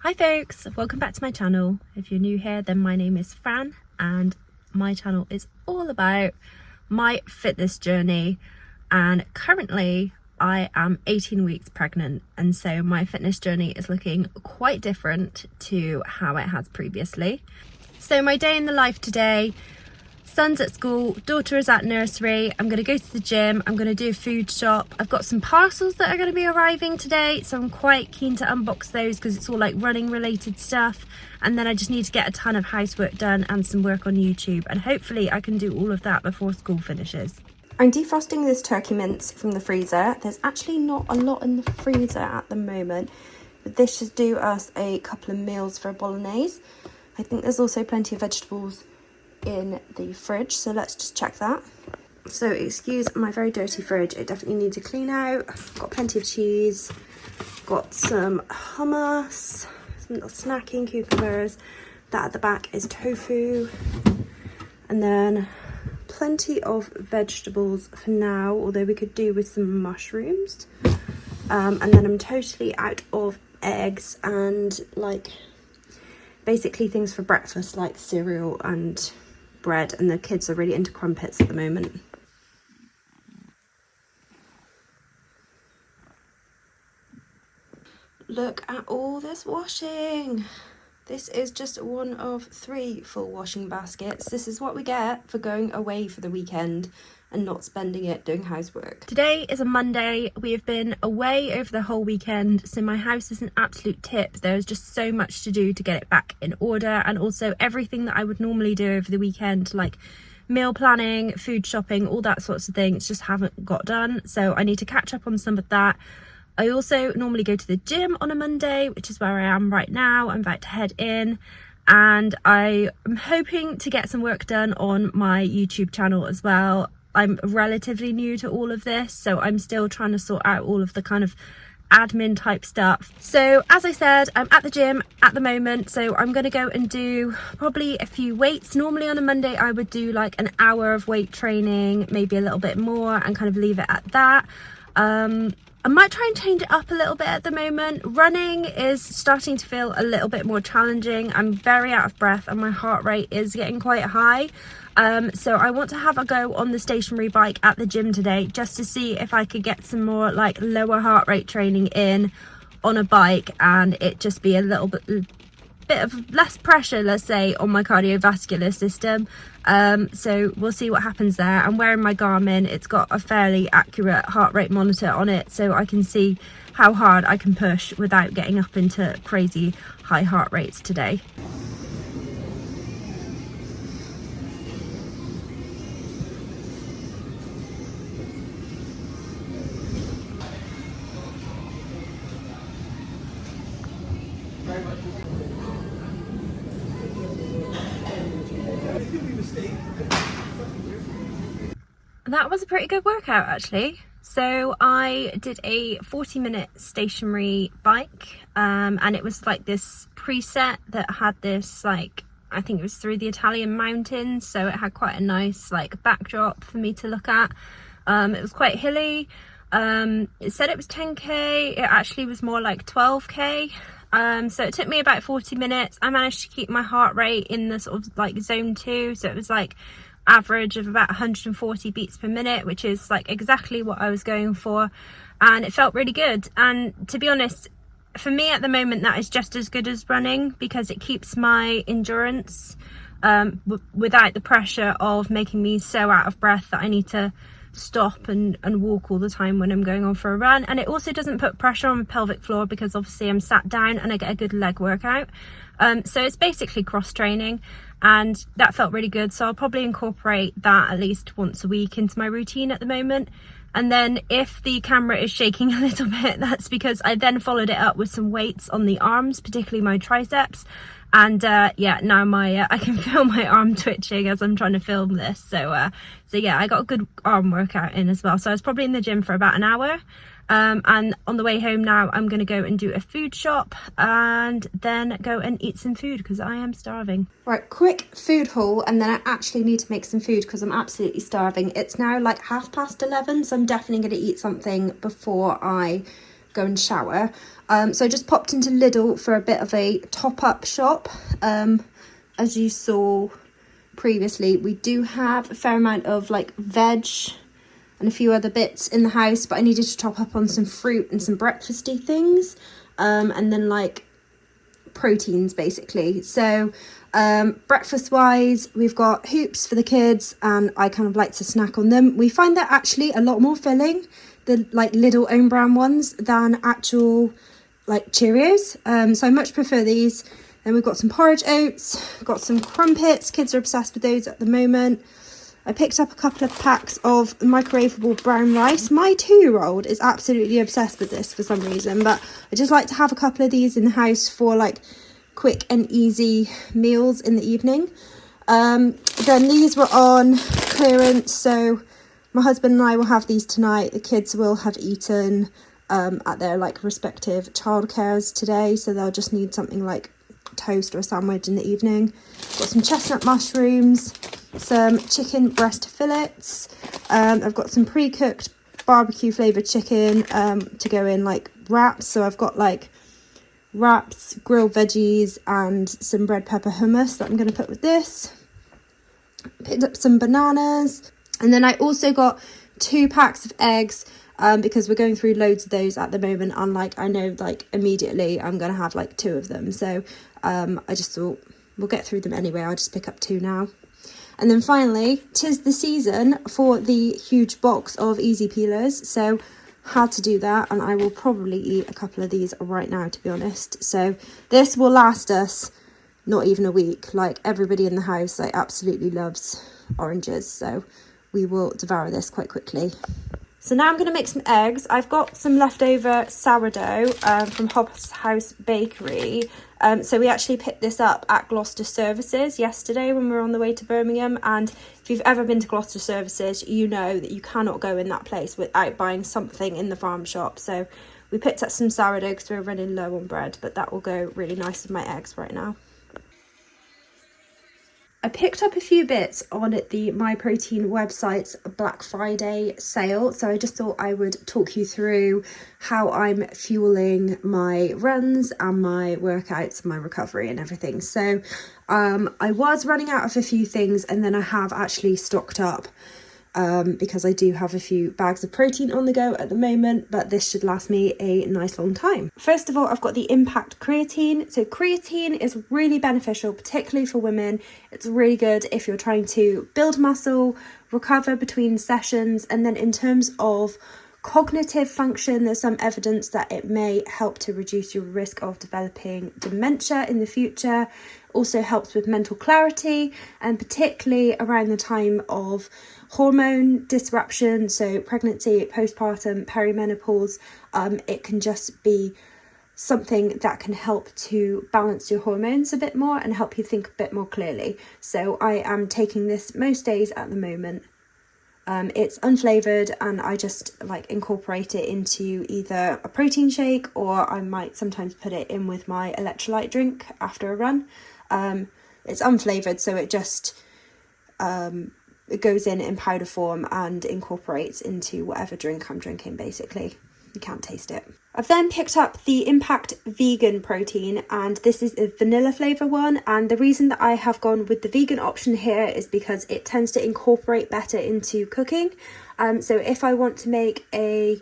Hi folks, welcome back to my channel. If you're new here, then my name is Fran and my channel is all about my fitness journey, and currently I am 18 weeks pregnant, and so my fitness journey is looking quite different to how it has previously. So my day in the life today: son's at school, daughter is at nursery, I'm going to go to the gym, I'm going to do a food shop. I've got some parcels that are going to be arriving today, so I'm quite keen to unbox those because it's all like running related stuff. And then I just need to get a ton of housework done and some work on YouTube, and hopefully I can do all of that before school finishes. I'm defrosting this turkey mince from the freezer. There's actually not a lot in the freezer at the moment, but this should do us a couple of meals for a bolognese. I think there's also plenty of vegetables in the fridge, so let's just check that. So excuse my very dirty fridge, it definitely needs a clean out. Got plenty of cheese, got some hummus, some little snacking cucumbers. That at the back is tofu, and then plenty of vegetables for now, although we could do with some mushrooms. And then I'm totally out of eggs and like basically things for breakfast like cereal and bread, and the kids are really into crumpets at the moment. Look at all this washing. This is just one of 3 full washing baskets. This is what we get for going away for the weekend and not spending it doing housework. Today is a Monday. We have been away over the whole weekend, so my house is an absolute tip. There's just so much to do to get it back in order, and also everything that I would normally do over the weekend, like meal planning, food shopping, all that sorts of things, just haven't got done. So I need to catch up on some of that. I also normally go to the gym on a Monday, which is where I am right now. I'm about to head in, and I am hoping to get some work done on my YouTube channel as well. I'm relatively new to all of this, so I'm still trying to sort out all of the kind of admin type stuff. So as I said, I'm at the gym at the moment, so I'm going to go and do probably a few weights. Normally on a Monday I would do like an hour of weight training, maybe a little bit more, and kind of leave it at that. I might try and change it up a little bit at the moment. Running is starting to feel a little bit more challenging. I'm very out of breath and my heart rate is getting quite high. So I want to have a go on the stationary bike at the gym today, just to see if I could get some more like lower heart rate training in on a bike, and it just be a little bit of less pressure, let's say, on my cardiovascular system. So we'll see what happens there. I'm wearing my Garmin. It's got a fairly accurate heart rate monitor on it, so I can see how hard I can push without getting up into crazy high heart rates today. That was a pretty good workout actually. So I did a 40-minute stationary bike, and it was like this preset that had this, like, I think it was through the Italian mountains, so it had quite a nice like backdrop for me to look at. It was quite hilly. It said it was 10k, it actually was more like 12k. So it took me about 40 minutes. I managed to keep my heart rate in the sort of like zone 2, so it was like average of about 140 beats per minute, which is like exactly what I was going for, and it felt really good. And to be honest, for me at the moment, that is just as good as running, because it keeps my endurance without the pressure of making me so out of breath that I need to stop and walk all the time when I'm going on for a run. And it also doesn't put pressure on my pelvic floor, because obviously I'm sat down and I get a good leg workout. So it's basically cross training, and that felt really good. So I'll probably incorporate that at least once a week into my routine at the moment. And then if the camera is shaking a little bit, that's because I then followed it up with some weights on the arms, particularly my triceps. And yeah, now I can feel my arm twitching as I'm trying to film this. So yeah, I got a good arm workout in as well. So I was probably in the gym for about an hour. And on the way home now, I'm going to go and do a food shop and then go and eat some food because I am starving. Right, quick food haul, and then I actually need to make some food because I'm absolutely starving. It's now like 11:30, so I'm definitely going to eat something before I go and shower. So I just popped into Lidl for a bit of a top-up shop. As you saw previously, we do have a fair amount of like veg and a few other bits in the house, but I needed to top up on some fruit and some breakfasty things, and then like proteins basically. So breakfast wise, we've got hoops for the kids, and I kind of like to snack on them. We find that actually a lot more filling, the like Lidl own brand ones, than actual like Cheerios. So I much prefer these. Then we've got some porridge oats, we've got some crumpets, kids are obsessed with those at the moment. I picked up a couple of packs of microwavable brown rice. My 2-year-old is absolutely obsessed with this for some reason, but I just like to have a couple of these in the house for like quick and easy meals in the evening. Then these were on clearance, so my husband and I will have these tonight. The kids will have eaten at their like respective childcares today, so they'll just need something like toast or a sandwich in the evening. Got some chestnut mushrooms, some chicken breast fillets. I've got some pre-cooked barbecue flavoured chicken to go in like wraps. So I've got like wraps, grilled veggies, and some red pepper hummus that I'm going to put with this. Picked up some bananas, and then I also got 2 packs of eggs, because we're going through loads of those at the moment, and like I know like immediately I'm going to have like 2 of them, so I just thought we'll get through them anyway. I'll just pick up 2 now. And then finally, 'tis the season for the huge box of easy peelers, so had to do that, and I will probably eat a couple of these right now, to be honest. So this will last us not even a week. Like everybody in the house like absolutely loves oranges, so we will devour this quite quickly. So now I'm going to make some eggs. I've got some leftover sourdough from Hobbs House Bakery. So we actually picked this up at Gloucester Services yesterday when we were on the way to Birmingham. And if you've ever been to Gloucester Services, you know that you cannot go in that place without buying something in the farm shop. So we picked up some sourdough because we were running low on bread, but that will go really nice with my eggs right now. I picked up a few bits on the My Protein website's Black Friday sale, so I just thought I would talk you through how I'm fueling my runs and my workouts and my recovery and everything. So I was running out of a few things, and then I have actually stocked up because I do have a few bags of protein on the go at the moment, but this should last me a nice long time. First of all, I've got the Impact Creatine. So creatine is really beneficial, particularly for women. It's really good if you're trying to build muscle, recover between sessions, and then in terms of cognitive function, there's some evidence that it may help to reduce your risk of developing dementia in the future. Also helps with mental clarity, and particularly around the time of hormone disruption, so pregnancy, postpartum, perimenopause, it can just be something that can help to balance your hormones a bit more and help you think a bit more clearly. So I am taking this most days at the moment. It's unflavoured, and I just like incorporate it into either a protein shake, or I might sometimes put it in with my electrolyte drink after a run. It's unflavoured, so it just it goes in powder form and incorporates into whatever drink I'm drinking, basically. You can't taste it. I've then picked up the Impact Vegan Protein, and this is a vanilla flavour one, and the reason that I have gone with the vegan option here is because it tends to incorporate better into cooking. So if I want to make a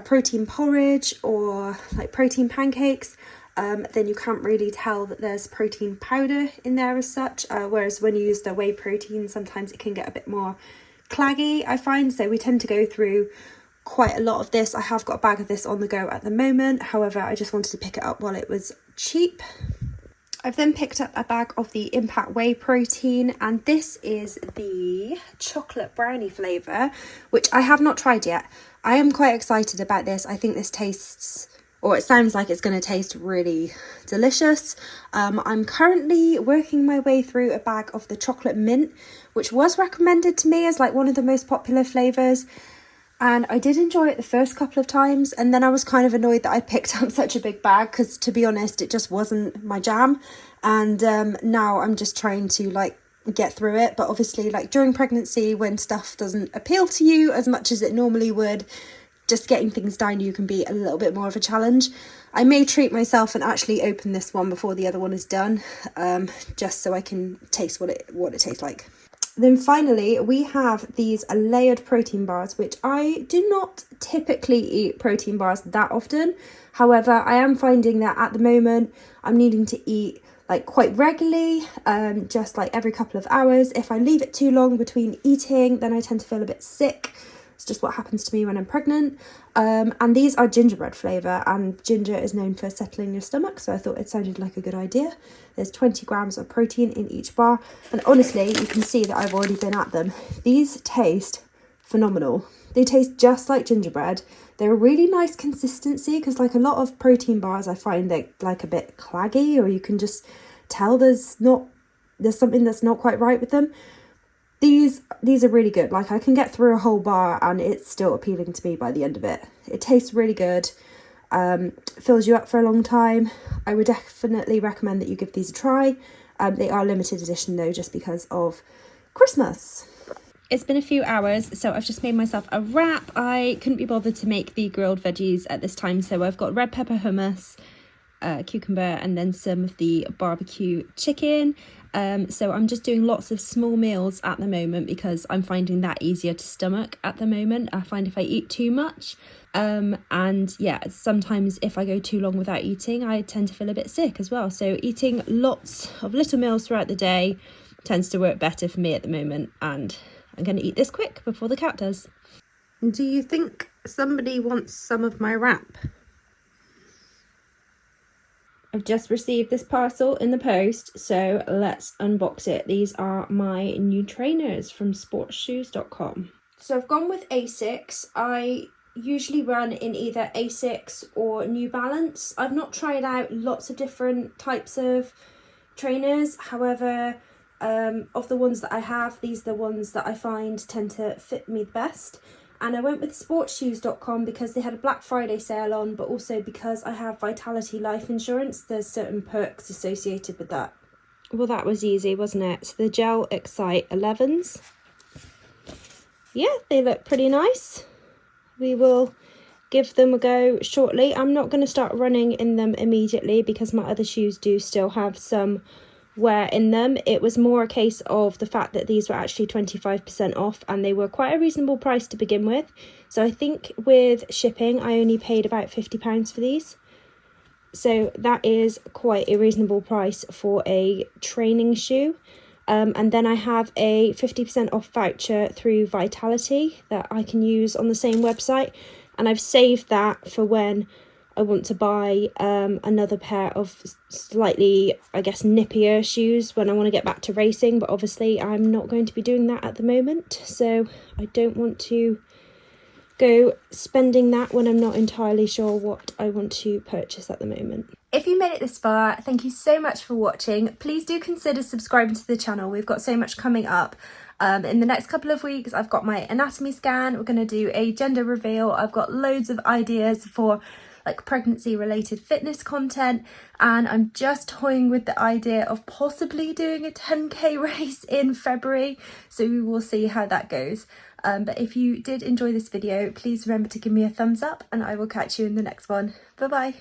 protein porridge or like protein pancakes, then you can't really tell that there's protein powder in there as such, whereas when you use the whey protein, sometimes it can get a bit more claggy, I find. So we tend to go through quite a lot of this. I have got a bag of this on the go at the moment, however I just wanted to pick it up while it was cheap. I've then picked up a bag of the Impact Whey Protein, and this is the chocolate brownie flavour, which I have not tried yet. I am quite excited about this. I think this tastes, or it sounds like it's going to taste really delicious. I'm currently working my way through a bag of the chocolate mint, which was recommended to me as like one of the most popular flavours. And I did enjoy it the first couple of times, and then I was kind of annoyed that I picked up such a big bag, because to be honest, it just wasn't my jam. And now I'm just trying to like get through it. But obviously, like during pregnancy, when stuff doesn't appeal to you as much as it normally would, just getting things down you can be a little bit more of a challenge. I may treat myself and actually open this one before the other one is done, just so I can taste what it tastes like. Then finally, we have these layered protein bars, which I do not typically eat protein bars that often. However, I am finding that at the moment I'm needing to eat like quite regularly, just like every couple of hours. If I leave it too long between eating, then I tend to feel a bit sick. It's just what happens to me when I'm pregnant. And these are gingerbread flavour, and ginger is known for settling your stomach, so I thought it sounded like a good idea. There's 20 grams of protein in each bar, and honestly, you can see that I've already been at them. These taste phenomenal. They taste just like gingerbread. They're a really nice consistency, because like a lot of protein bars, I find they're like a bit claggy, or you can just tell there's something that's not quite right with them. These are really good. Like, I can get through a whole bar and it's still appealing to me by the end of it. It tastes really good, fills you up for a long time. I would definitely recommend that you give these a try. They are limited edition though, just because of Christmas. It's been a few hours, so I've just made myself a wrap. I couldn't be bothered to make the grilled veggies at this time, so I've got red pepper hummus, cucumber, and then some of the barbecue chicken. So I'm just doing lots of small meals at the moment because I'm finding that easier to stomach at the moment. I find if I eat too much, and yeah, sometimes if I go too long without eating, I tend to feel a bit sick as well. So eating lots of little meals throughout the day tends to work better for me at the moment, and I'm going to eat this quick before the cat does. Do you think somebody wants some of my wrap? I've just received this parcel in the post, so let's unbox it. These are my new trainers from sportshoes.com. So I've gone with Asics. I usually run in either Asics or New Balance. I've not tried out lots of different types of trainers. However, of the ones that I have, these are the ones that I find tend to fit me the best. And I went with sportshoes.com because they had a Black Friday sale on, but also because I have Vitality life insurance. There's certain perks associated with that. Well, that was easy, wasn't it? So the Gel Excite 11s. Yeah, they look pretty nice. We will give them a go shortly. I'm not going to start running in them immediately because my other shoes do still have some wear in them. It was more a case of the fact that these were actually 25% off, and they were quite a reasonable price to begin with. So I think with shipping I only paid about £50 for these, so that is quite a reasonable price for a training shoe. And then I have a 50% off voucher through Vitality that I can use on the same website, and I've saved that for when I want to buy another pair of slightly, I guess, nippier shoes when I want to get back to racing. But obviously I'm not going to be doing that at the moment, so I don't want to go spending that when I'm not entirely sure what I want to purchase at the moment. If you made it this far, thank you so much for watching. Please do consider subscribing to the channel. We've got so much coming up. In the next couple of weeks, I've got my anatomy scan. We're going to do a gender reveal. I've got loads of ideas for like pregnancy related fitness content, and I'm just toying with the idea of possibly doing a 10k race in February, so we will see how that goes. But if you did enjoy this video, please remember to give me a thumbs up, and I will catch you in the next one. Bye bye.